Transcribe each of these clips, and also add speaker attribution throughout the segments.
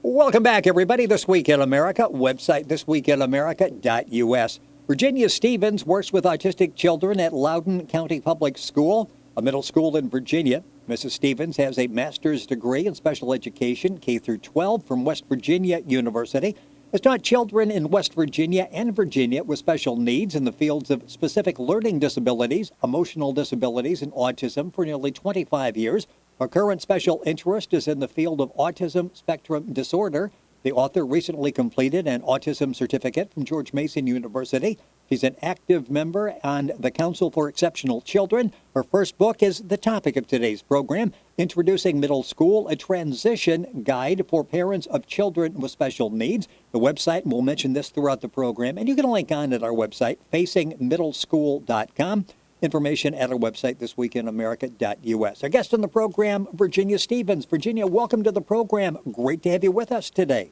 Speaker 1: Welcome back, everybody. This Week in America, website thisweekinamerica.us. Virginia Stevens works with autistic children at Loudoun County Public School, a middle school in Virginia. Mrs. Stevens has a master's degree in special education, K through 12, from West Virginia University. Has taught children in West Virginia and Virginia with special needs in the fields of specific learning disabilities, emotional disabilities, and autism for nearly 25 years. Her current special interest is in the field of autism spectrum disorder. The author recently completed an autism certificate from George Mason University. She's an active member on the Council for Exceptional Children. Her first book is the topic of today's program, Introducing Middle School, a Transition Guide for Parents of Children with Special Needs. The website, and we'll mention this throughout the program, and you can link on at our website, facingmiddleschool.com. Information at our website, thisweekinamerica.us. Our guest on the program, Virginia Stevens. Virginia, welcome to the program. Great to have you with us today.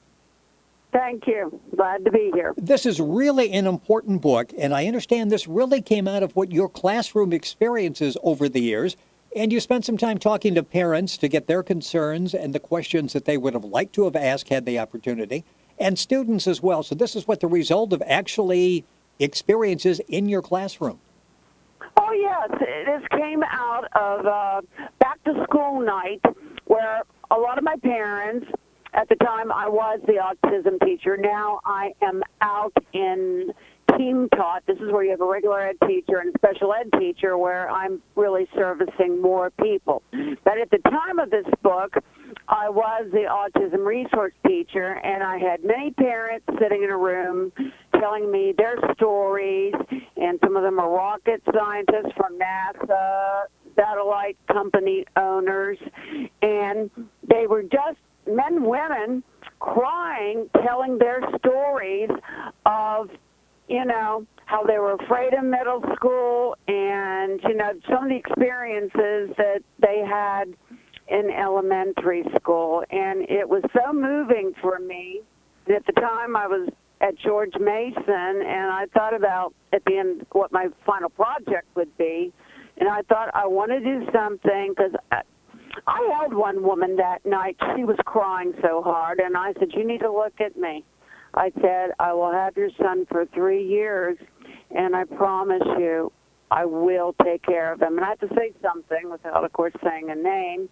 Speaker 2: Thank you. Glad to be here.
Speaker 1: This is really an important book, and I understand this really came out of what your classroom experiences over the years. And you spent some time talking to parents to get their concerns and the questions that they would have liked to have asked had the opportunity, and students as well. So this is what the result of actually experiences in your classroom.
Speaker 2: Oh, yes. This came out of back-to-school night where a lot of my parents, at the time I was the autism teacher. Now I am out in team taught. This is where you have a regular ed teacher and a special ed teacher where I'm really servicing more people. But at the time of this book, I was the autism resource teacher, and I had many parents sitting in a room telling me their stories, and some of them are rocket scientists from NASA, satellite company owners, and they were just men and women crying, telling their stories of, how they were afraid in middle school and, some of the experiences that they had in elementary school. And it was so moving for me. And at the time I was at George Mason, and I thought about at the end what my final project would be. And I thought I want to do something because I held one woman that night. She was crying so hard, and I said, "You need to look at me." I said, "I will have your son for 3 years, and I promise you I will take care of him." And I have to say something without, of course, saying a name.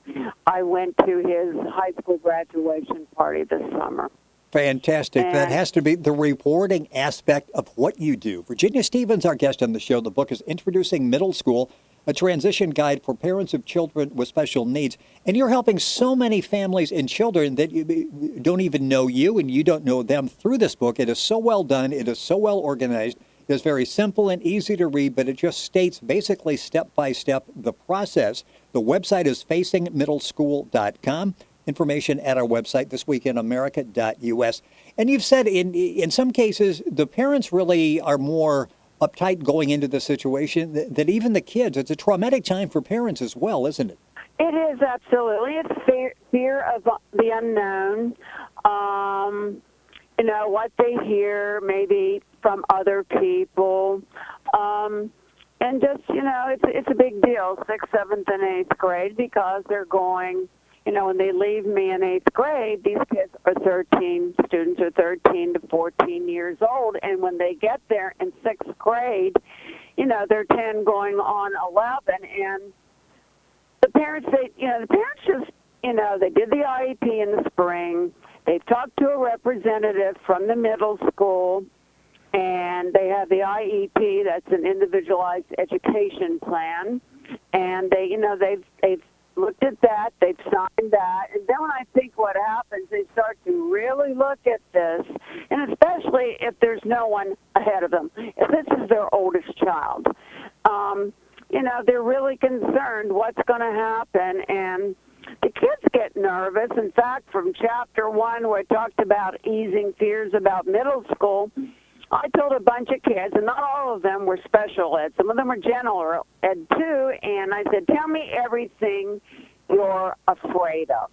Speaker 2: I went to his high school graduation party this summer.
Speaker 1: Fantastic.
Speaker 2: And
Speaker 1: that has to be the rewarding aspect of what you do. Virginia Stevens, our guest on the show. The book is Introducing Middle School, a transition guide for parents of children with special needs. And you're helping so many families and children that don't even know you and you don't know them through this book. It is so well done. It is so well organized. It is very simple and easy to read, but it just states basically step by step the process. The website is facingmiddleschool.com. Information at our website, thisweekinamerica.us. And you've said in some cases, the parents really are more uptight going into the situation that even the kids. It's a traumatic time for parents as well, isn't it?
Speaker 2: it is, absolutely. It's fear of the unknown. What they hear maybe from other people. And just, it's a big deal, 6th, 7th, and 8th grade, because they're going, when they leave me in 8th grade, these kids are students are 13 to 14 years old, and when they get there in 6th grade, they're 10 going on 11, and the parents, they just, they did the IEP in the spring, they've talked to a representative from the middle school, and they have the IEP, that's an individualized education plan, and they've looked at that, they've signed that, and then when I think what happens, they start to really look at this, and especially if there's no one ahead of them, if this is their oldest child, they're really concerned what's going to happen, and the kids get nervous. In fact, from chapter 1, where it talked about easing fears about middle school, I told a bunch of kids, and not all of them were special ed. Some of them were general ed, too. And I said, tell me everything you're afraid of.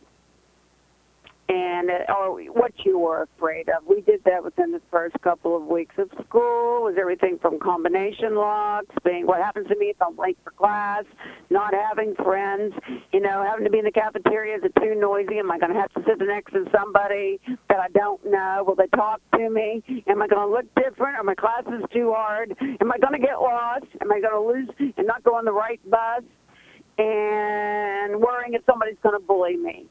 Speaker 2: and or what you were afraid of. We did that within the first couple of weeks of school. It was everything from combination locks, being what happens to me if I'm late for class, not having friends, having to be in the cafeteria. Is it too noisy? Am I going to have to sit next to somebody that I don't know? Will they talk to me? Am I going to look different? Are my classes too hard? Am I going to get lost? Am I going to lose and not go on the right bus? And worrying if somebody's going to bully me.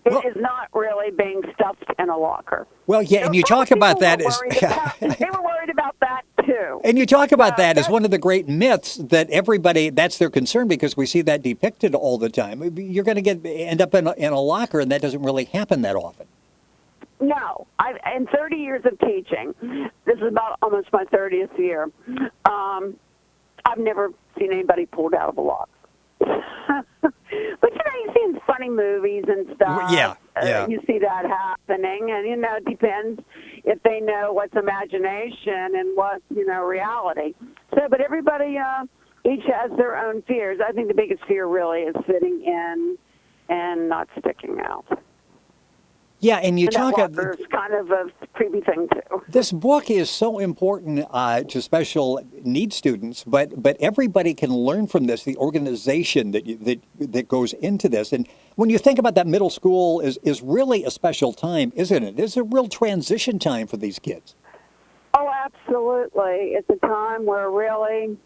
Speaker 2: It is not really being stuffed in a locker.
Speaker 1: Well, yeah, and you talk about that as...
Speaker 2: They were worried about that, too.
Speaker 1: And you talk about that as one of the great myths that everybody, that's their concern, because we see that depicted all the time. You're going to end up in a locker, and that doesn't really happen that often.
Speaker 2: No. In 30 years of teaching, this is about almost my 30th year, I've never seen anybody pulled out of a locker. But you see in funny movies and stuff.
Speaker 1: Yeah.
Speaker 2: You see that happening, and it depends if they know what's imagination and what's reality. So, but everybody each has their own fears. I think the biggest fear really is fitting in and not sticking out.
Speaker 1: Yeah, and you talk
Speaker 2: about it's kind of a creepy thing too.
Speaker 1: This book is so important to special needs students, but everybody can learn from this. The organization that goes into this, and when you think about that, middle school is really a special time, isn't it? It's a real transition time for these kids.
Speaker 2: Oh, absolutely! It's a time where really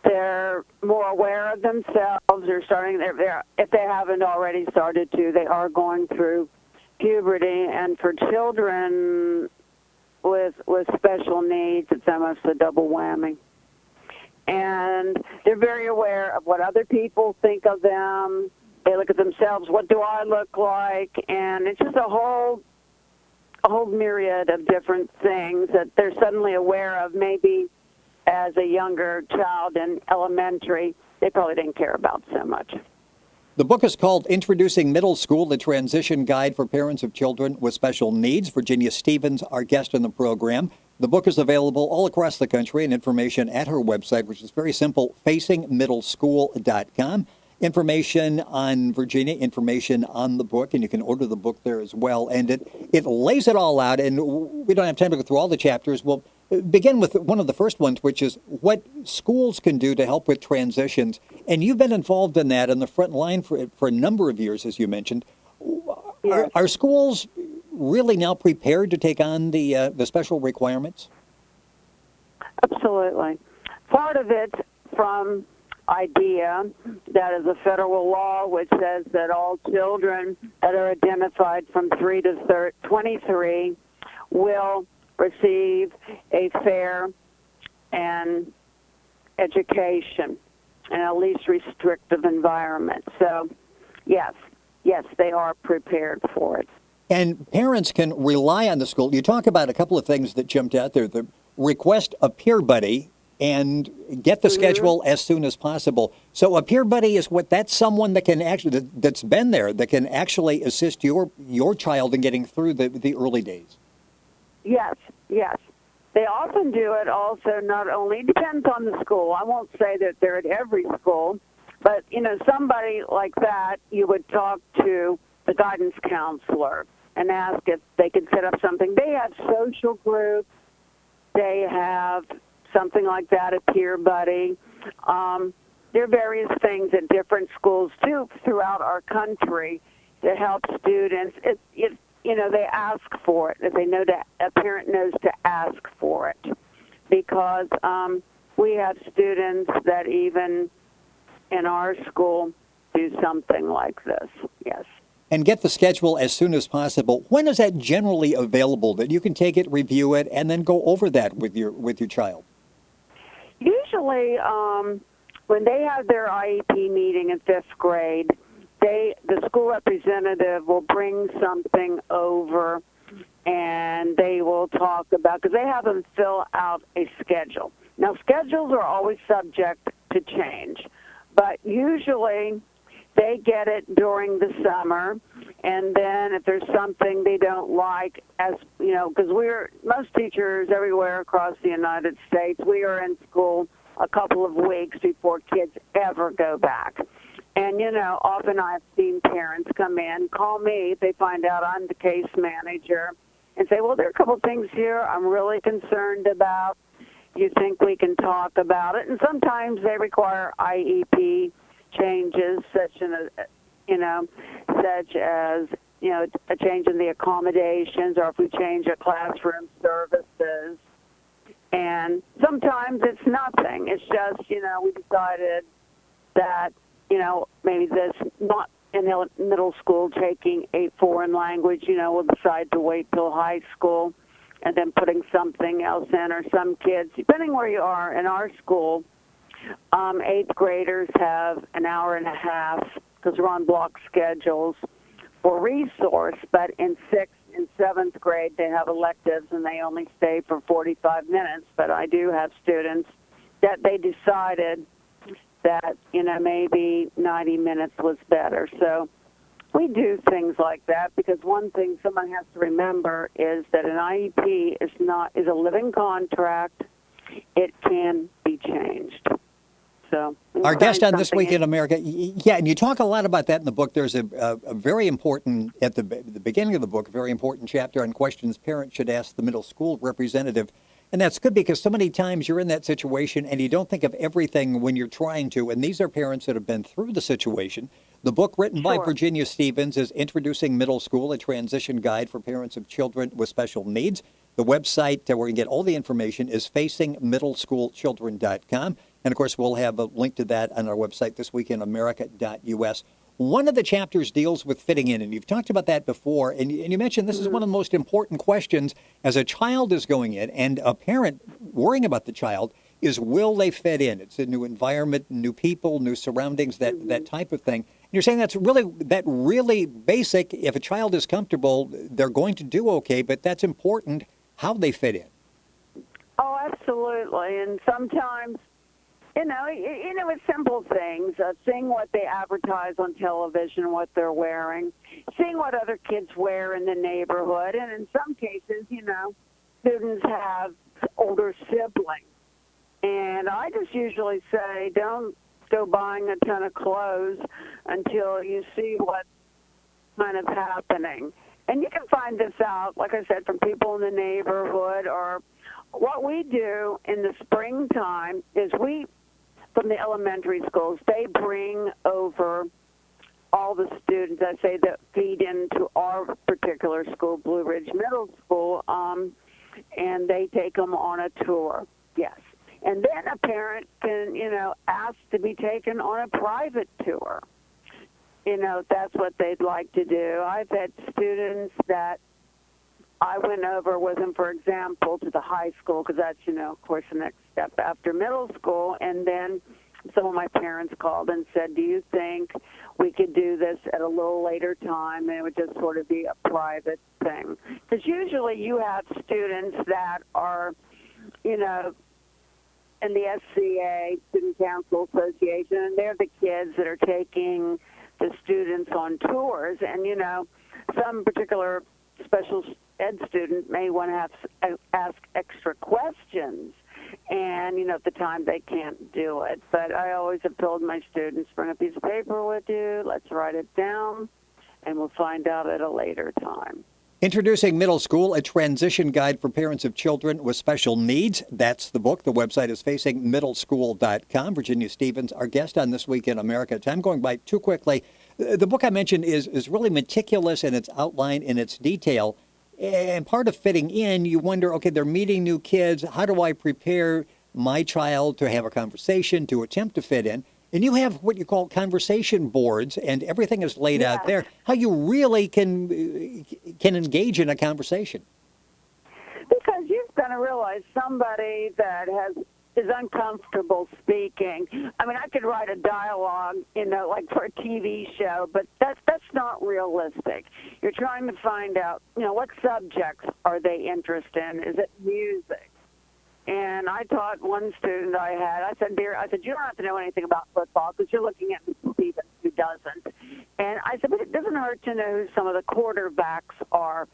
Speaker 2: they're more aware of themselves. They're starting. If they haven't already started to, they are going through puberty, and for children with special needs, it's almost a double whammy. And they're very aware of what other people think of them. They look at themselves, what do I look like? And it's just a whole myriad of different things that they're suddenly aware of. Maybe as a younger child in elementary, they probably didn't care about so much.
Speaker 1: The book is called Introducing Middle School, the Transition Guide for Parents of Children with Special Needs. Virginia Stevens, our guest in the program. The book is available all across the country, and information at her website, which is very simple, facingmiddleschool.com. Information on Virginia, information on the book, and you can order the book there as well. And it lays it all out, and we don't have time to go through all the chapters. We'll begin with one of the first ones, which is what schools can do to help with transitions. And you've been involved in that on the front line for a number of years, as you mentioned.
Speaker 2: Yes.
Speaker 1: Are schools really now prepared to take on the special requirements?
Speaker 2: Absolutely. Part of it from IDEA, that is a federal law which says that all children that are identified from 3 to 23 will receive a fair and education in a least restrictive environment. So, yes, they are prepared for it.
Speaker 1: And parents can rely on the school. You talk about a couple of things that jumped out there. The request a peer buddy and get the schedule as soon as possible. So a peer buddy is that's someone that can actually, that's been there, that can actually assist your child in getting through the early days.
Speaker 2: Yes. They often do it also, not only, depends on the school. I won't say that they're at every school, but, somebody like that, you would talk to the guidance counselor and ask if they could set up something. They have social groups. They have something like that, a peer buddy. There are various things at different schools, too, throughout our country to help students. They ask for it. If they know that a parent knows to ask for it, because we have students that even in our school do something like this. Yes.
Speaker 1: And get the schedule as soon as possible. When is that generally available that you can take it, review it, and then go over that with your child?
Speaker 2: Usually, when they have their IEP meeting in 5th grade, the school representative will bring something over, and they will talk about, because they have them fill out a schedule. Now, schedules are always subject to change, but usually they get it during the summer, and then if there's something they don't like, as you know, because most teachers everywhere across the United States, we are in school a couple of weeks before kids ever go back. And, often I've seen parents come in, call me, they find out I'm the case manager, and say, well, there are a couple things here I'm really concerned about. You think we can talk about it? And sometimes they require IEP changes, such as a change in the accommodations, or if we change a classroom services. And sometimes it's nothing. It's just, we decided that, maybe this, not in middle school taking a foreign language, we'll decide to wait till high school and then putting something else in. Or some kids, depending where you are in our school, 8th graders have an hour and a half because we're on block schedules for resource, but in 6th and 7th grade they have electives and they only stay for 45 minutes. But I do have students that they decided that, maybe 90 minutes was better. So we do things like that because one thing someone has to remember is that an IEP is a living contract. It can be changed. So
Speaker 1: our guest on This Week in America, yeah, and you talk a lot about that in the book. There's a very important, at the beginning of the book, a very important chapter on questions parents should ask the middle school representative. And that's good because so many times you're in that situation and you don't think of everything when you're trying to. And these are parents that have been through the situation. The book written by Virginia Stevens is Introducing Middle School, a Transition Guide for Parents of Children with Special Needs. The website where you can get all the information is facingmiddleschoolchildren.com. And, of course, we'll have a link to that on our website, thisweekinamerica.us. One of the chapters deals with fitting in, and you've talked about that before, and you mentioned this is one of the most important questions as a child is going in, and a parent worrying about the child is, will they fit in? It's a new environment, new people, new surroundings, that type of thing. And you're saying that's really basic. If a child is comfortable, they're going to do okay, but that's important how they fit in.
Speaker 2: Oh, absolutely. And sometimes, it's simple things, seeing what they advertise on television, what they're wearing, seeing what other kids wear in the neighborhood. And in some cases, students have older siblings. And I just usually say, don't go buying a ton of clothes until you see what's kind of happening. And you can find this out, like I said, from people in the neighborhood. Or what we do in the springtime is from the elementary schools, they bring over all the students, I say, that feed into our particular school, Blue Ridge Middle School, and they take them on a tour, yes. And then a parent can, ask to be taken on a private tour. If that's what they'd like to do. I've had students that I went over with them, for example, to the high school, because that's, of course, the next step after middle school. And then some of my parents called and said, do you think we could do this at a little later time? And it would just sort of be a private thing. Because usually you have students that are, in the SCA, Student Council Association, and they're the kids that are taking the students on tours. And, some particular special ed student may want to ask extra questions. And, at the time they can't do it. But I always have told my students, bring a piece of paper with you, let's write it down, and we'll find out at a later time.
Speaker 1: Introducing Middle School, a transition guide for parents of children with special needs. That's the book. The website is facingmiddleschool.com. Virginia Stevens, our guest on This Week in America. Time going by too quickly. The book I mentioned is really meticulous in its outline, in its detail. And part of fitting in, you wonder, okay, they're meeting new kids. How do I prepare my child to have a conversation, to attempt to fit in? And you have what you call conversation boards, and everything is laid out there. How you really can engage in a conversation.
Speaker 2: Because you've got to realize somebody that is uncomfortable speaking. I mean, I could write a dialogue, like for a TV show, but that's not realistic. You're trying to find out, what subjects are they interested in? Is it music? And I taught one student I said, you don't have to know anything about football because you're looking at Stevens who doesn't. And I said, but it doesn't hurt to know who some of the quarterbacks are.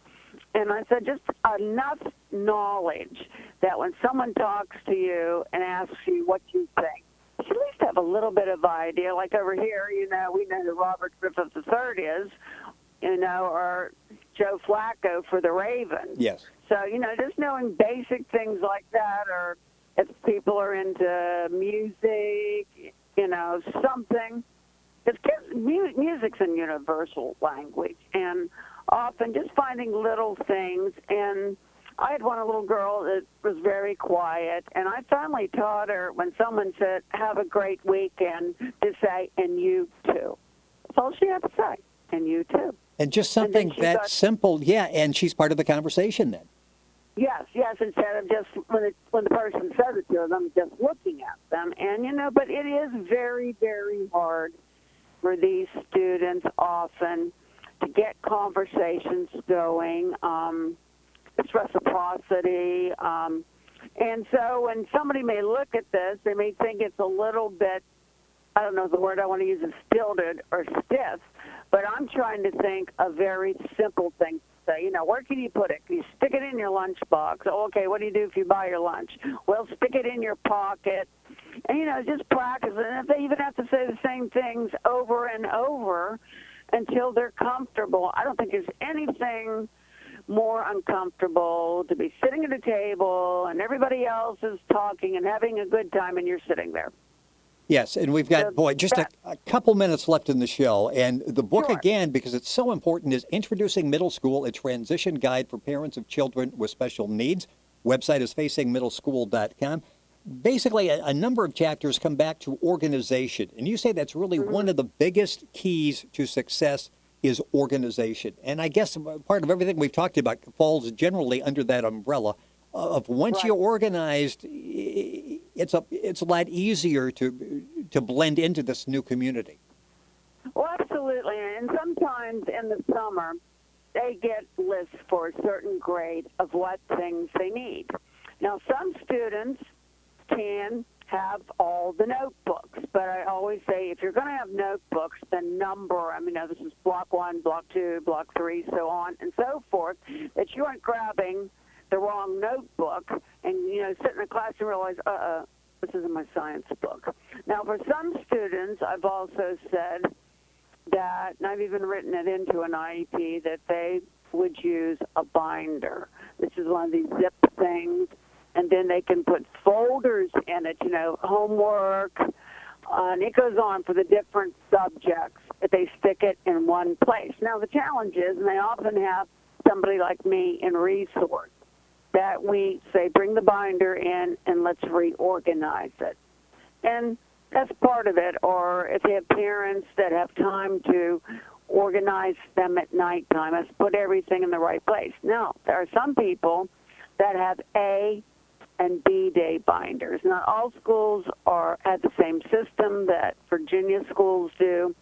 Speaker 2: And I said, just enough knowledge that when someone talks to you and asks you what you think, you should at least have a little bit of idea. Like over here, we know who Robert Griffith III is, or Joe Flacco for the Ravens.
Speaker 1: Yes.
Speaker 2: So, just knowing basic things like that, or if people are into music, something. Because music's a universal language, and often just finding little things. And I had one little girl that was very quiet, and I finally taught her when someone said, "Have a great weekend," to say, "And you too." That's all she had to say, "And you too."
Speaker 1: And just something that simple, and she's part of the conversation then.
Speaker 2: Yes, instead of just when the person says it to them, just looking at them. And, but it is very, very hard for these students often to get conversations going. It's reciprocity. And so when somebody may look at this, they may think it's a little bit, I don't know the word I want to use is stilted or stiff, but I'm trying to think of very simple things to say. Where can you put it? Can you stick it in your lunchbox? Oh, okay, what do you do if you buy your lunch? Well, stick it in your pocket. And, just practice. And if they even have to say the same things over and over until they're comfortable, I don't think there's anything more uncomfortable to be sitting at a table and everybody else is talking and having a good time and you're sitting there.
Speaker 1: Yes, and we've got, just a couple minutes left in the show. And the book, again, because it's so important, is Introducing Middle School, a transition guide for parents of children with special needs. Website is facingmiddleschool.com. Basically, a number of chapters come back to organization. And you say that's really one of the biggest keys to success is organization. And I guess part of everything we've talked about falls generally under that umbrella of once you're organized, it's a lot easier to blend into this new community.
Speaker 2: Well, absolutely. And sometimes in the summer, they get lists for a certain grade of what things they need. Now, some students can have all the notebooks, but I always say if you're going to have notebooks, then number them. This is block 1, block 2, block 3, so on and so forth, that you aren't grabbing the wrong notebook and, sit in a class and realize, this isn't my science book. Now, for some students, I've also said that, and I've even written it into an IEP, that they would use a binder. This is one of these zip things, and then they can put folders in it, homework, and it goes on for the different subjects, if they stick it in one place. Now, the challenge is, and they often have somebody like me in resource, that we say, bring the binder in and let's reorganize it. And that's part of it. Or if you have parents that have time to organize them at nighttime, let's put everything in the right place. Now, there are some people that have A and B day binders. Not all schools have the same system that Virginia schools do,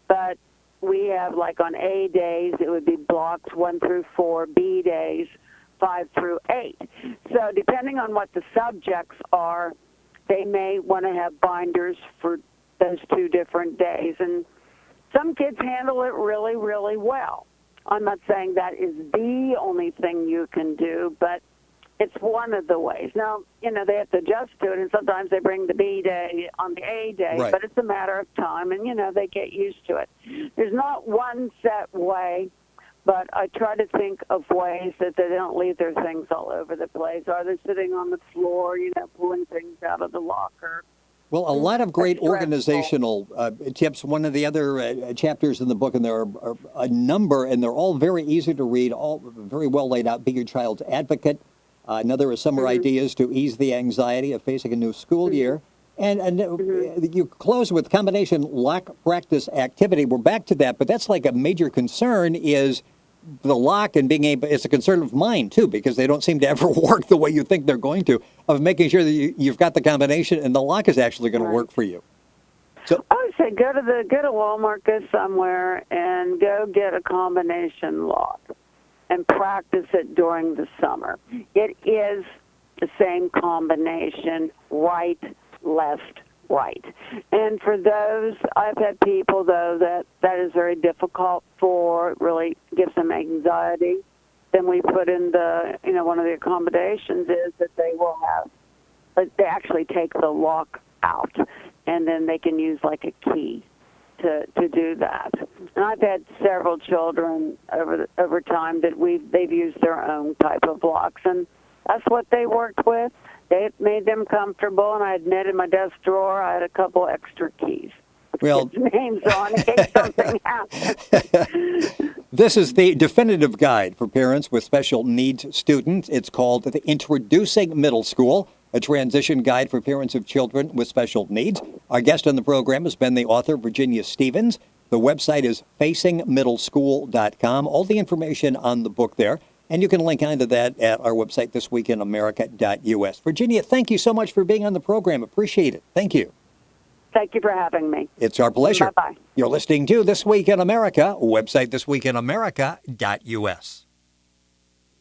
Speaker 2: but we have, like on A days, it would be blocks 1 through 4, B days 5 through 8. So depending on what the subjects are, they may want to have binders for those 2 different days. And some kids handle it really, really well. I'm not saying that is the only thing you can do, but it's one of the ways. Now, they have to adjust to it, and sometimes they bring the B day on the A day, but it's a matter of time, and, they get used to it. There's not one set way, but I try to think of ways that they don't leave their things all over the place. Are they sitting on the floor, pulling things out of the locker?
Speaker 1: Well, a lot of great organizational tips. One of the other chapters in the book, and there are a number, and they're all very easy to read, all very well laid out. Be your child's advocate. Another is summer ideas to ease the anxiety of facing a new school year. And you close with combination lock practice activity. We're back to that, but that's like a major concern is the lock and being able, it's a concern of mine too, because they don't seem to ever work the way you think they're going to, of making sure that you've got the combination and the lock is actually going to work for you. So
Speaker 2: I would say go to Walmart, go somewhere, and go get a combination lock and practice it during the summer. It is the same combination, right, left, right. And for those, I've had people, though, that is very difficult for, really gives them anxiety. Then we put in one of the accommodations is that they will have, they actually take the lock out. and then they can use like a key to do that. And I've had several children over time that they've used their own type of locks, and that's what they worked with. It made them comfortable, and I admit in my desk drawer I had a couple extra keys.
Speaker 1: Well,
Speaker 2: Names on in case something happens.
Speaker 1: This is the definitive guide for parents with special needs students. It's called the Introducing Middle School, a transition guide for parents of children with special needs. Our guest on the program has been the author, Virginia Stevens. The website is facingmiddleschool.com. All the information on the book there. And you can link onto that at our website, thisweekinamerica.us. Virginia, thank you so much for being on the program. Appreciate it. Thank you.
Speaker 2: Thank you for having me.
Speaker 1: It's our pleasure.
Speaker 2: Bye-bye.
Speaker 1: You're listening to This Week in America, website thisweekinamerica.us.